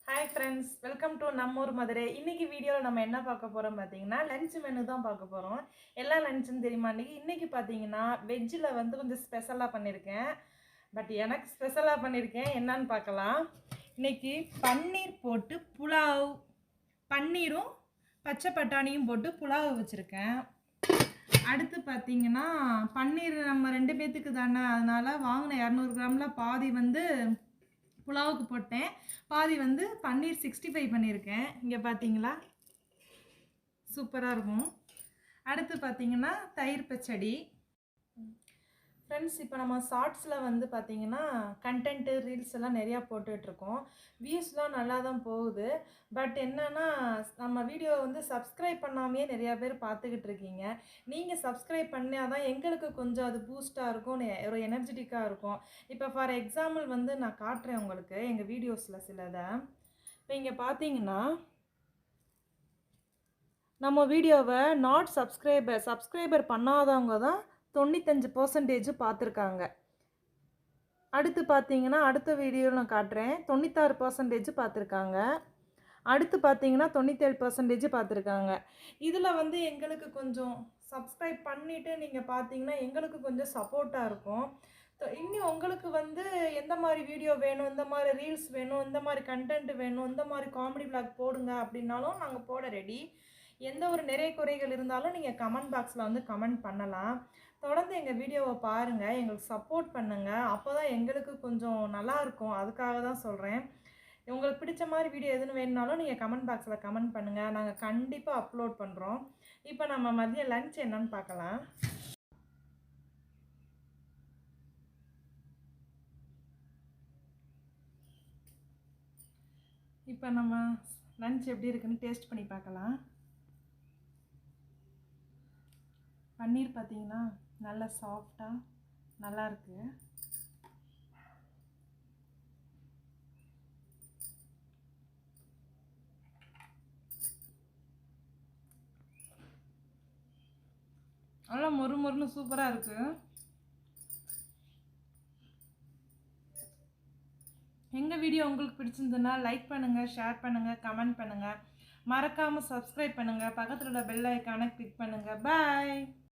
Hi friends, welcome to நம்மூர் மதுரை. இன்னைக்கு வீடியோவில் நம்ம என்ன பார்க்க போகிறோம் பார்த்தீங்கன்னா, லஞ்ச் மெனு தான் பார்க்க போகிறோம். எல்லா லஞ்சுன்னு தெரியுமா? இன்னைக்கு பார்த்தீங்கன்னா வெஜ்ஜில் வந்து கொஞ்சம் ஸ்பெஷலாக பண்ணியிருக்கேன். பட் எனக்கு ஸ்பெஷலாக பண்ணியிருக்கேன், என்னன்னு பார்க்கலாம். இன்னைக்கு பன்னீர் போட்டு புலாவ், பன்னீரும் பச்சை பட்டாணியும் போட்டு புலாவ் வச்சுருக்கேன். அடுத்து பார்த்தீங்கன்னா பன்னீர் நம்ம 2 பேர்த்துக்கு தானே, அதனால் வாங்கின 200 கிராமில் பாதி வந்து புலாவுக்கு போட்டேன், பாதி வந்து பன்னீர் 65 பண்ணியிருக்கேன். இங்கே பார்த்தீங்களா, சூப்பராக இருக்கும். அடுத்து பார்த்தீங்கன்னா தயிர் பச்சடி. ஃப்ரெண்ட்ஸ், இப்போ நம்ம ஷார்ட்ஸில் வந்து பார்த்தீங்கன்னா கண்டென்ட்டு ரீல்ஸ் எல்லாம் நிறையா போட்டுட்ருக்கோம். வியூஸ்லாம் நல்லா தான் போகுது. பட் என்னென்னா, நம்ம வீடியோ வந்து சப்ஸ்கிரைப் பண்ணாமையே நிறையா பேர் பார்த்துக்கிட்டு இருக்கீங்க. நீங்கள் சப்ஸ்கிரைப் பண்ணால் தான் எங்களுக்கு கொஞ்சம் அது பூஸ்ட்டாக இருக்கும், ஒரு எனர்ஜெட்டிக்காக இருக்கும். இப்போ ஃபார் எக்ஸாம்பிள் வந்து நான் காட்டுறேன் உங்களுக்கு எங்கள் வீடியோஸில் சிலதை. இப்போ இங்கே பார்த்தீங்கன்னா நம்ம வீடியோவை சப்ஸ்கிரைபர் பண்ணாதவங்க தான் 95% பார்த்துருக்காங்க. அடுத்து பார்த்தீங்கன்னா அடுத்த வீடியோவில் நான் காட்டுறேன், 96% பார்த்துருக்காங்க. அடுத்து பார்த்தீங்கன்னா 97% பார்த்துருக்காங்க. இதில் வந்து எங்களுக்கு கொஞ்சம் சப்ஸ்கிரைப் பண்ணிவிட்டு நீங்கள் பார்த்தீங்கன்னா எங்களுக்கு கொஞ்சம் சப்போர்ட்டாக இருக்கும். இன்னும் உங்களுக்கு வந்து எந்த மாதிரி வீடியோ வேணும், இந்த மாதிரி ரீல்ஸ் வேணும், இந்த மாதிரி கண்டென்ட் வேணும், இந்த மாதிரி காமெடி விளாக் போடுங்க அப்படின்னாலும் நாங்கள் போட ரெடி. எந்த ஒரு நிறை குறைகள் இருந்தாலும் நீங்கள் கமெண்ட் பாக்ஸில் வந்து கமெண்ட் பண்ணலாம். தொடர்ந்து எங்கள் வீடியோவை பாருங்கள், எங்களுக்கு சப்போர்ட் பண்ணுங்கள். அப்போ தான் எங்களுக்கு கொஞ்சம் நல்லாயிருக்கும். அதுக்காக தான் சொல்கிறேன். உங்களுக்கு பிடிச்ச மாதிரி வீடியோ எதுன்னு வேணுனாலும் நீங்கள் கமெண்ட் பாக்ஸில் கமெண்ட் பண்ணுங்கள். நாங்கள் கண்டிப்பாக அப்லோட் பண்ணுறோம். இப்போ நம்ம மதியம் லஞ்ச் என்னன்னு பார்க்கலாம். இப்போ நம்ம லஞ்ச் எப்படி இருக்குன்னு டேஸ்ட் பண்ணி பார்க்கலாம். பன்னீர் பார்த்தீங்கன்னா நல்லா சாஃப்டாக நல்லாயிருக்கு. நல்லா மொறு மொறுன்னு சூப்பராக இருக்குது. எங்கள் வீடியோ உங்களுக்கு பிடிச்சிருந்ததுன்னா லைக் பண்ணுங்கள், ஷேர் பண்ணுங்கள், கமெண்ட் பண்ணுங்கள். மறக்காமல் சப்ஸ்கிரைப் பண்ணுங்கள். பக்கத்தில் உள்ள பெல் ஐக்கானை கிளிக் பண்ணுங்கள். பாய்.